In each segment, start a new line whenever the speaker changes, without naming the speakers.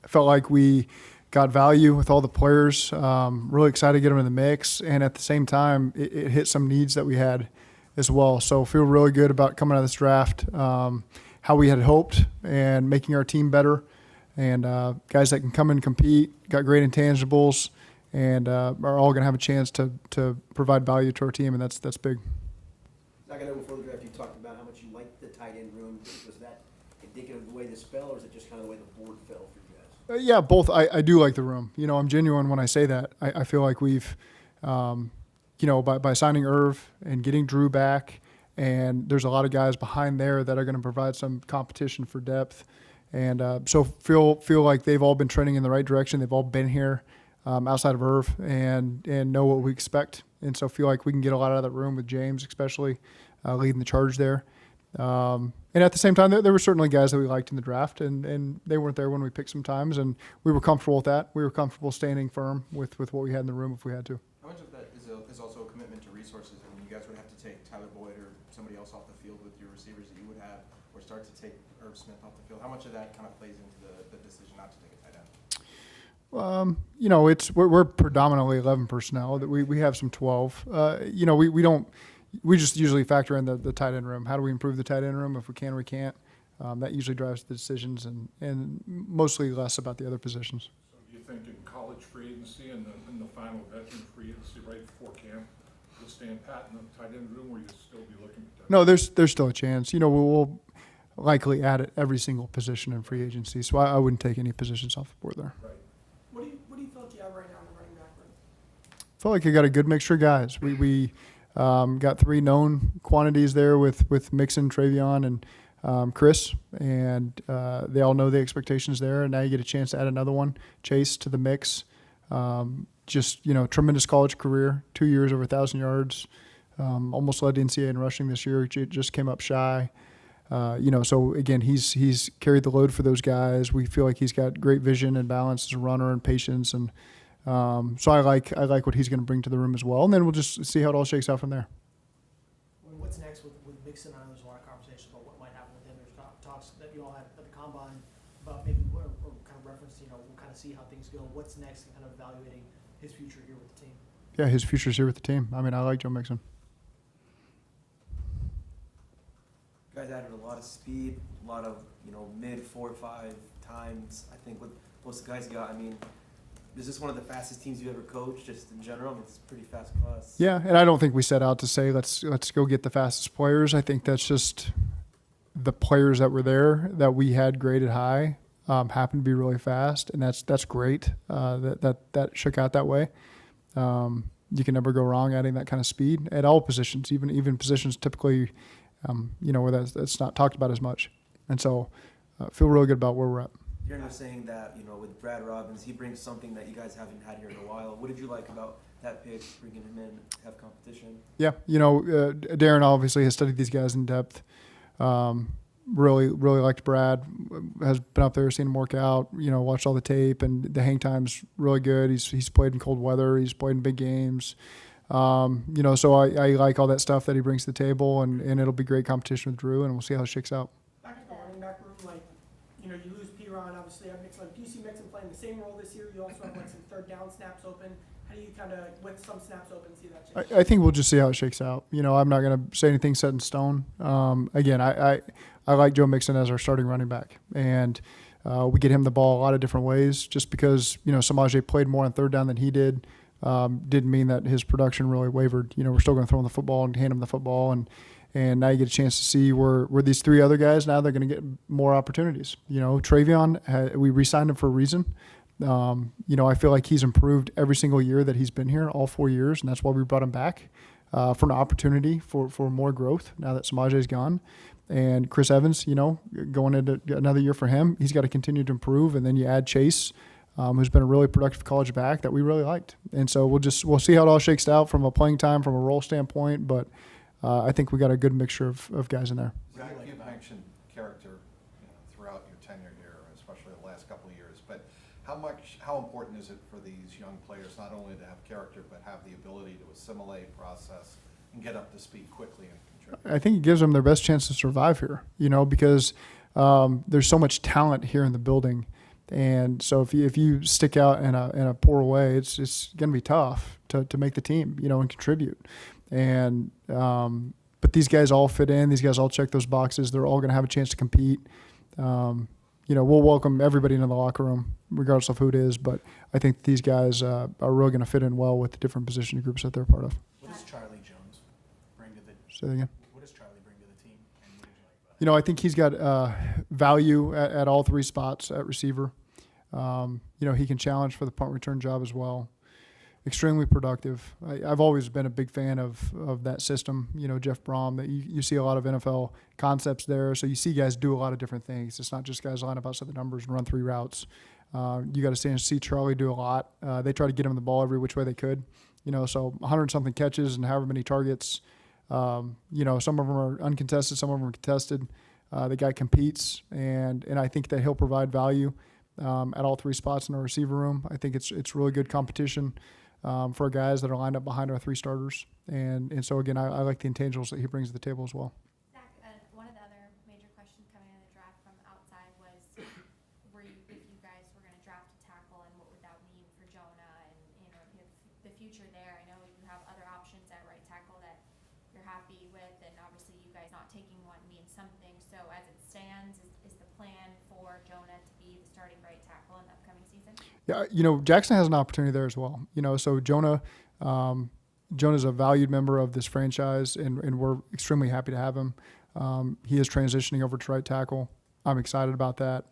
I felt like we got value with all the players. Really excited to get them in the mix, and at the same time, it hit some needs that we had as well. So feel really good about coming out of this draft, how we had hoped, and making our team better. And guys that can come and compete, got great intangibles, and are all going to have a chance to provide value to our team, and that's big.
Zach, I know before the draft you talked about how much you liked the tight end room. Was that indicative of the way this fell, or is it just kind of the way the board fell for you guys?
Yeah, both. I do like the room. I'm genuine when I say that. I feel like we've, by signing Irv and getting Drew back, and there's a lot of guys behind there that are going to provide some competition for depth. And so feel like they've all been trending in the right direction. They've all been here outside of Irv and know what we expect. And so feel like we can get a lot out of that room with James, especially leading the charge there. And at the same time, there were certainly guys that we liked in the draft, and they weren't there when we picked sometimes, and we were comfortable with that. We were comfortable standing firm with what we had in the room if we had to.
How much of that is also a commitment to resources? I mean, you guys would have to take Tyler Boyd or somebody else off the field with your receivers that you would have, or start to take Irv Smith off the field. How much of that kind of plays into the decision not to take a tight end?
We're predominantly 11 personnel. That we have some 12. We just usually factor in the tight end room. How do we improve the tight end room? If we can, we can't. That usually drives the decisions, and mostly less about the other positions.
So do you think in college free agency and the final veteran free agency right before camp, you'll stand pat in the tight end room, or you'll still be looking at that?
No, there's still a chance. We'll likely add at every single position in free agency, so I wouldn't take any positions off the board there.
Right.
What do you feel like you have right now in the running back room?
I feel like you got a good mixture of guys. We got 3 known quantities there with Mixon, Travion, and Chris, and they all know the expectations there. And now you get a chance to add another one, Chase, to the mix. Tremendous college career, 2 years over 1,000 yards, almost led the NCAA in rushing this year. Just came up shy. So again, he's carried the load for those guys. We feel like he's got great vision and balance as a runner and patience, and so I like what he's going to bring to the room as well. And then we'll just see how it all shakes out from there.
What's next with Mixon? I know there's a lot of conversations about what might happen with him. There's talks that you all had at the combine about maybe or kind of reference. We'll kind of see how things go. What's next, and kind of evaluating his future here with the team.
Yeah, his future's here with the team. I mean, I like Joe Mixon.
You guys added a lot of speed, a lot of mid 4.5 times. I think with most of the guys you got. I mean, is this one of the fastest teams you ever coached, just in general? I mean, it's a pretty fast class.
Yeah, and I don't think we set out to say let's go get the fastest players. I think that's just the players that were there that we had graded high happened to be really fast, and that's great. That shook out that way. You can never go wrong adding that kind of speed at all positions, even positions typically. Where that's not talked about as much. And so feel really good about where we're at.
You're not saying that, with Brad Robbins, he brings something that you guys haven't had here in a while. What did you like about that pick, bringing him in to have competition?
Yeah, Darren obviously has studied these guys in depth. Really liked Brad. Has been up there, seen him work out, watched all the tape, and the hang time's really good. He's played in cold weather. He's played in big games. So I like all that stuff that he brings to the table, and it'll be great competition with Drew, and we'll see how it shakes out.
Back at the running back room, you lose P-Ron, obviously have Mixon. Do you see Mixon playing the same role this year? You also have some third down snaps open. How do you kind of, with some snaps open, see that change?
I think we'll just see how it shakes out. I'm not going to say anything set in stone. Again, I like Joe Mixon as our starting running back, and we get him the ball a lot of different ways. Just because Samaje played more on third down than he did. Didn't mean that his production really wavered. We're still going to throw him the football and hand him the football, and now you get a chance to see where these 3 other guys, now they're going to get more opportunities. Travion, we re-signed him for a reason. I feel like he's improved every single year that he's been here, all 4 years, and that's why we brought him back for an opportunity for more growth now that Samaje's gone. And Chris Evans, going into another year for him, he's got to continue to improve, and then you add Chase, who's been a really productive college back that we really liked. And so we'll see how it all shakes out from a playing time, from a role standpoint, but I think we got a good mixture of guys in there.
Zach, you've mentioned character throughout your tenure here, especially the last couple of years, but how important is it for these young players not only to have character, but have the ability to assimilate, process, and get up to speed quickly and contribute?
I think it gives them their best chance to survive here, because there's so much talent here in the building. And so if you stick out in a poor way, it's going to be tough to make the team, and contribute. And but these guys all fit in. These guys all check those boxes. They're all going to have a chance to compete. We'll welcome everybody into the locker room, regardless of who it is. But I think these guys are really going to fit in well with the different position groups that they're part of.
What does Charlie Jones bring to the?
Say that again.
What does Charlie bring to the team? And what did you like about him?
I think he's got value at all three spots at receiver. He can challenge for the punt return job as well. Extremely productive. I've always been a big fan of that system. Jeff Brom, that you see a lot of NFL concepts there. So you see guys do a lot of different things. It's not just guys line up outside the numbers and run 3 routes. You got to see Charlie do a lot. They try to get him the ball every which way they could. So 100-something catches and however many targets. Some of them are uncontested, some of them are contested. The guy competes, and I think that he'll provide value at all 3 spots in our receiver room. I think it's really good competition for guys that are lined up behind our 3 starters. And so, again, I like the intangibles that he brings to the table as well.
Zach, one of the other major questions coming in the draft from outside was if you guys were going to draft a tackle, and what would that mean for Jonah and the future there. I know you have other options at right tackle that you're happy with, and obviously you guys not taking one means something. So as it stands, is the plan for Jonah to be the starting right tackle in the upcoming season?
Yeah, Jackson has an opportunity there as well. So Jonah's a valued member of this franchise, and we're extremely happy to have him. He is transitioning over to right tackle. I'm excited about that.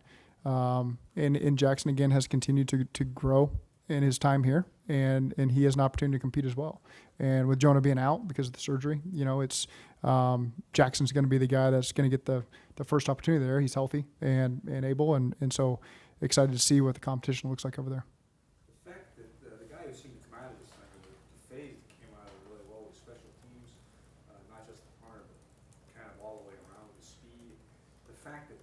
And Jackson, again, has continued to grow in his time here, and he has an opportunity to compete as well. And with Jonah being out because of the surgery, it's Jackson's going to be the guy that's going to get the first opportunity there. He's healthy and able, and so excited to see what the competition looks like over there.
The fact that the guy who seemed to come out of this thing, the phase that came out of it really well with special teams, not just the punter, but kind of all the way around with the speed. The fact that,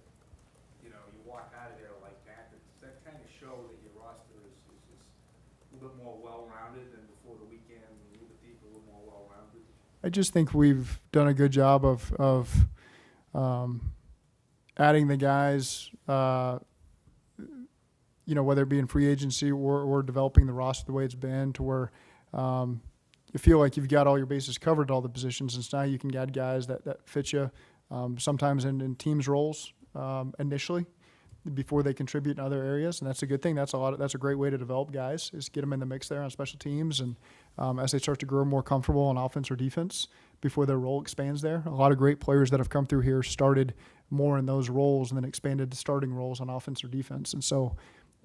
you walk out of there like that, does that kind of show that your roster is a little bit more well-rounded than before the weekend, a little bit deeper, a little more well-rounded?
I just think we've done a good job of adding the guys, whether it be in free agency or developing the roster the way it's been, to where you feel like you've got all your bases covered at all the positions, and so now you can add guys that fit you, sometimes in teams roles initially before they contribute in other areas, and that's a good thing. That's a great way to develop guys, is get them in the mix there on special teams, and as they start to grow more comfortable on offense or defense before their role expands there. A lot of great players that have come through here started more in those roles and then expanded to starting roles on offense or defense, and so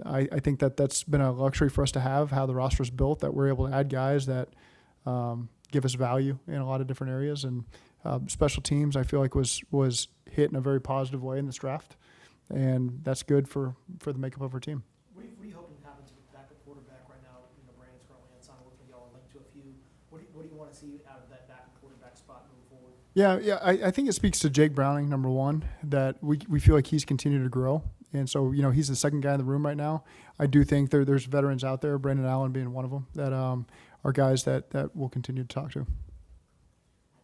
I think that's been a luxury for us to have, how the roster is built, that we're able to add guys that give us value in a lot of different areas. And special teams, I feel like was hit in a very positive way in this draft, and that's good for the makeup of our team.
What are you hoping happens with backup quarterback right now? Brandon's currently unsigned, working with y'all and linked to a few. What do you want to see out of that backup quarterback spot moving forward?
Yeah, I think it speaks to Jake Browning, number one, that we feel like he's continued to grow. And so, he's the second guy in the room right now. I do think there's veterans out there, Brandon Allen being one of them, that are guys that we'll continue to talk to.
Can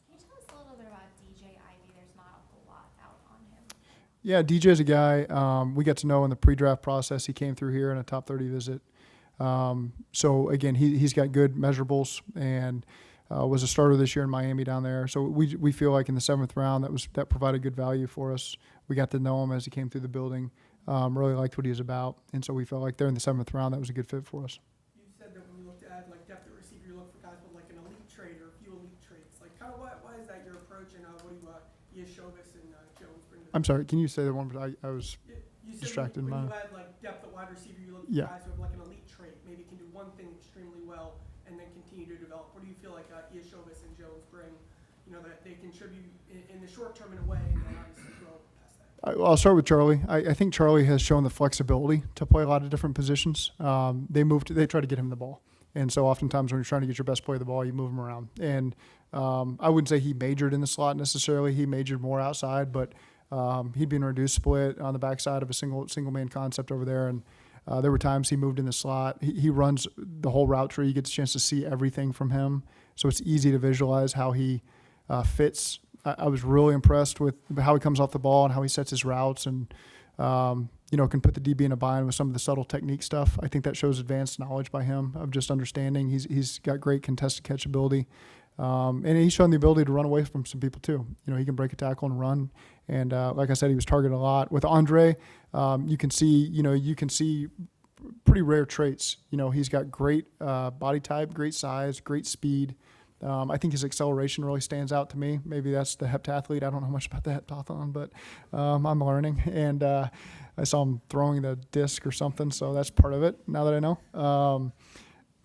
you tell us a little bit about DJ Ivy? There's not a whole lot out on him.
Yeah, DJ's a guy we got to know in the pre-draft process. He came through here in a top 30 visit. So, again, he's got good measurables, and was a starter this year in Miami down there. So we feel like in the 7th round that provided good value for us. We got to know him as he came through the building. Really liked what he was about, and so we felt like there in the 7th round that was a good fit for us.
You said that when you looked at depth at receiver, you look for guys with an elite trait or a few elite traits. Why is that your approach, and what do you Yeshovis and Jones bring to the
I'm sorry, can you say that one? I was
You said
distracted.
when you had depth at wide receiver, you look for guys who have an elite trait, maybe can do one thing extremely well and then continue to develop. What do you feel like Yeshovis and Jones bring? That they contribute in the short term in a way, and then obviously grow past that.
I'll start with Charlie. I think Charlie has shown the flexibility to play a lot of different positions. They try to get him the ball. And so oftentimes when you're trying to get your best player the ball, you move him around. And I wouldn't say he majored in the slot necessarily. He majored more outside, but he'd be in a reduced split on the backside of a single man concept over there. And there were times he moved in the slot. He runs the whole route tree. You get a chance to see everything from him. So it's easy to visualize how he fits. I was really impressed with how he comes off the ball and how he sets his routes. And, can put the DB in a bind with some of the subtle technique stuff. I think that shows advanced knowledge by him of just understanding. He's got great contested catch ability. And he's shown the ability to run away from some people too. He can break a tackle and run. And like I said, he was targeted a lot. With Andre, you can see pretty rare traits. He's got great body type, great size, great speed. I think his acceleration really stands out to me. Maybe that's the heptathlete. I don't know much about the heptathlon, but I'm learning. And I saw him throwing the disc or something, so that's part of it now that I know.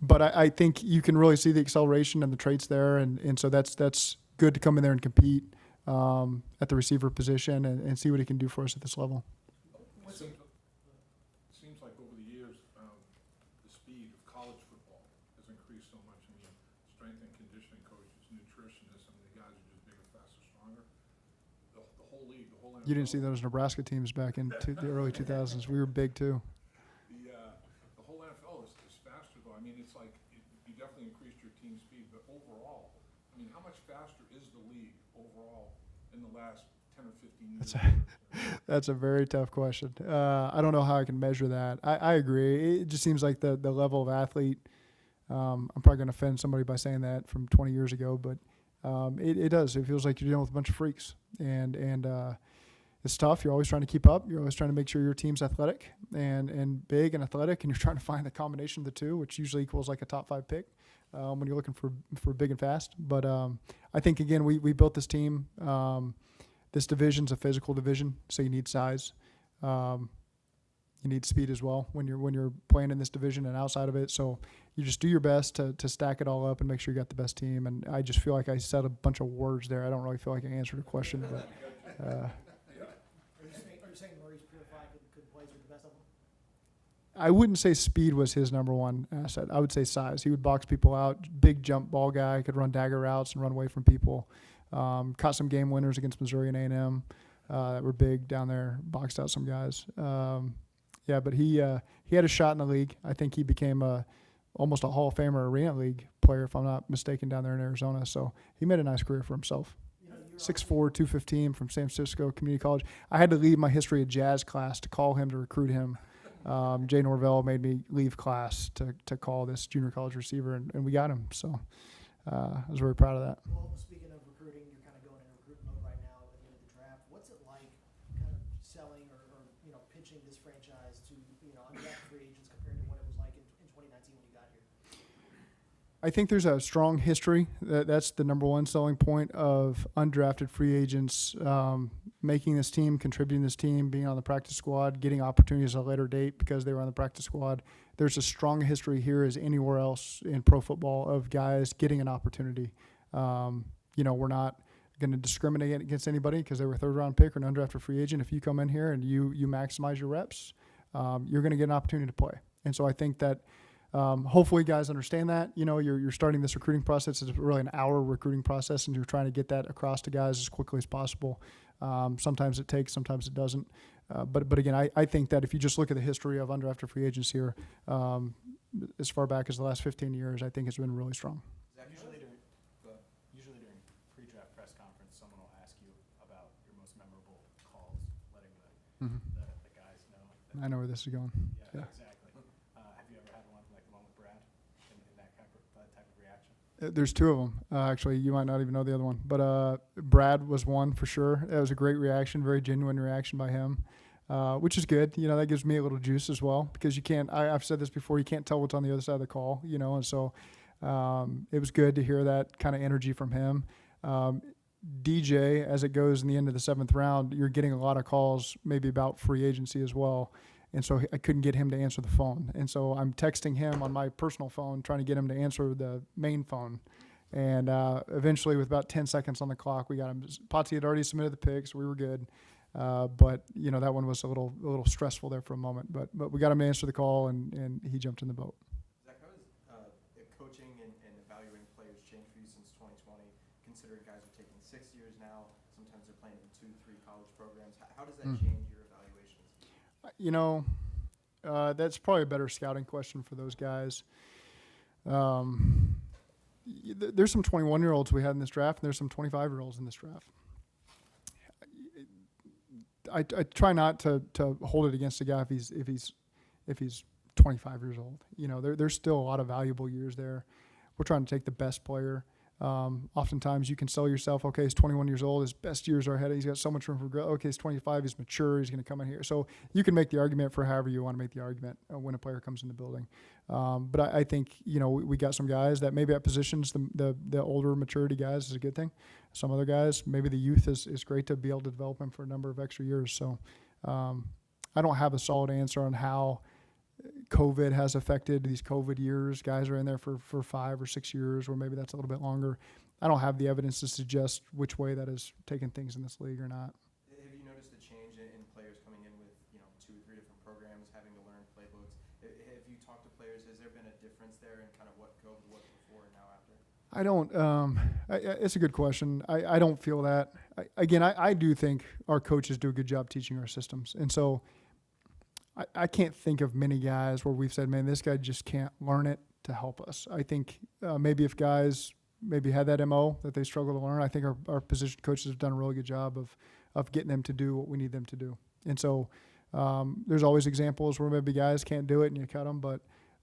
But I think you can really see the acceleration and the traits there, and so that's good to come in there and compete at the receiver position and see what he can do for us at this level.
It seems like over the years, the speed of college football has increased so much. I mean, strength and conditioning coaches, nutritionists, the guys are just bigger, faster, stronger. The whole league, the whole NFL.
You didn't see those Nebraska teams back in the early 2000s. We were big too.
The whole NFL is faster, though. I mean, it's like you definitely increased your team speed, but overall, how much faster is the league overall in the last 10 or 15 years?
That's a very tough question. I don't know how I can measure that. I agree. It just seems like the level of athlete. I'm probably going to offend somebody by saying that from 20 years ago, but it does. It feels like you're dealing with a bunch of freaks, and it's tough. You're always trying to keep up. You're always trying to make sure your team's athletic and big and athletic, and you're trying to find the combination of the two, which usually equals like a top 5 pick when you're looking for big and fast. But I think, again, we built this team. This division's a physical division, so you need size. You need speed as well when you're playing in this division and outside of it. So you just do your best to stack it all up and make sure you got the best team. And I just feel like I said a bunch of words there. I don't really feel like I answered a question, but.
Are you saying Maurice Purify could play with the best of them?
I wouldn't say speed was his number one asset. I would say size. He would box people out. Big jump ball guy. Could run dagger routes and run away from people. Caught some game winners against Missouri and A&M that were big down there. Boxed out some guys. But he had a shot in the league. I think he became almost a Hall of Famer Arena League player, if I'm not mistaken, down there in Arizona. So he made a nice career for himself. 6'4", 215 from San Francisco Community College. I had to leave my history of jazz class to call him to recruit him. Jay Norvell made me leave class to call this junior college receiver, and we got him. So I was very proud of that.
Well, speaking of recruiting, you're kind of going in recruit mode right now at the end of the draft. What's it like kind of selling or pitching this franchise to undrafted free agents compared to what it was like in 2019 when you got here?
I think there's a strong history. That's the number one selling point of undrafted free agents making this team, contributing this team, being on the practice squad, getting opportunities at a later date because they were on the practice squad. There's a strong history here as anywhere else in pro football of guys getting an opportunity. We're not going to discriminate against anybody because they were a third-round pick or an undrafted free agent. If you come in here and you maximize your reps, you're going to get an opportunity to play. And so I think that hopefully guys understand that. You're starting this recruiting process. It's really an hour recruiting process, and you're trying to get that across to guys as quickly as possible. Sometimes it takes, sometimes it doesn't. But again, I think that if you just look at the history of undrafted free agents here, as far back as the last 15 years, I think it's been really strong.
Usually during pre-draft press conference, someone will ask you about your most memorable calls, letting the guys know.
I know where this is going.
Yeah. Exactly. Have you ever had one like the one with Brad in that type of reaction?
There's two of them. Actually, you might not even know the other one. But Brad was one for sure. That was a great reaction, very genuine reaction by him, which is good. That gives me a little juice as well because you can't. I've said this before. You can't tell what's on the other side of the call. And so it was good to hear that kind of energy from him. DJ, as it goes in the end of the 7th round, you're getting a lot of calls maybe about free agency as well. And so I couldn't get him to answer the phone. And so I'm texting him on my personal phone, trying to get him to answer the main phone. And eventually, with about 10 seconds on the clock, we got him. Potsy had already submitted the pick, so we were good. But that one was a little stressful there for a moment. But we got him to answer the call, and he jumped in the boat.
Zach, how has coaching and evaluating players changed for you since 2020, considering guys are taking 6 years now, sometimes they're playing in 2-3 college programs. How does that change your evaluations?
That's probably a better scouting question for those guys. There's some 21-year-olds we had in this draft, and there's some 25-year-olds in this draft. I try not to hold it against a guy if he's 25 years old. You know, there's still a lot of valuable years there. We're trying to take the best player. Oftentimes you can sell yourself, okay, he's 21 years old, his best years are ahead, he's got so much room for growth. Okay, he's 25, he's mature, he's going to come in here. So you can make the argument for however you want to make the argument when a player comes in the building. But I think, you know, we got some guys that maybe at positions, the older maturity guys is a good thing. Some other guys, maybe the youth is great to be able to develop them for a number of extra years. So I don't have a solid answer on how COVID has affected these COVID years. Guys are in there for 5 or 6 years, or maybe that's a little bit longer. I don't have the evidence to suggest which way that has taken things in this league or not.
Have you noticed a change in players coming in with, you know, 2 or 3 different programs, having to learn playbooks? Have you talked to players? Has there been a difference there in kind of what COVID was before and now after?
I don't. It's a good question. I don't feel that. I do think our coaches do a good job teaching our systems, and so I can't think of many guys where we've said, man, this guy just can't learn it to help us. I think maybe if guys maybe had that MO that they struggle to learn, I think our position coaches have done a really good job of getting them to do what we need them to do. And so there's always examples where maybe guys can't do it and you cut them, but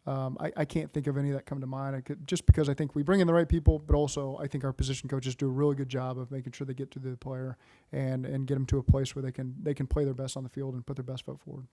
I can't think of any that come to mind. Just because I think we bring in the right people, but also I think our position coaches do a really good job of making sure they get to the player and get them to a place where they can play their best on the field and put their best foot forward.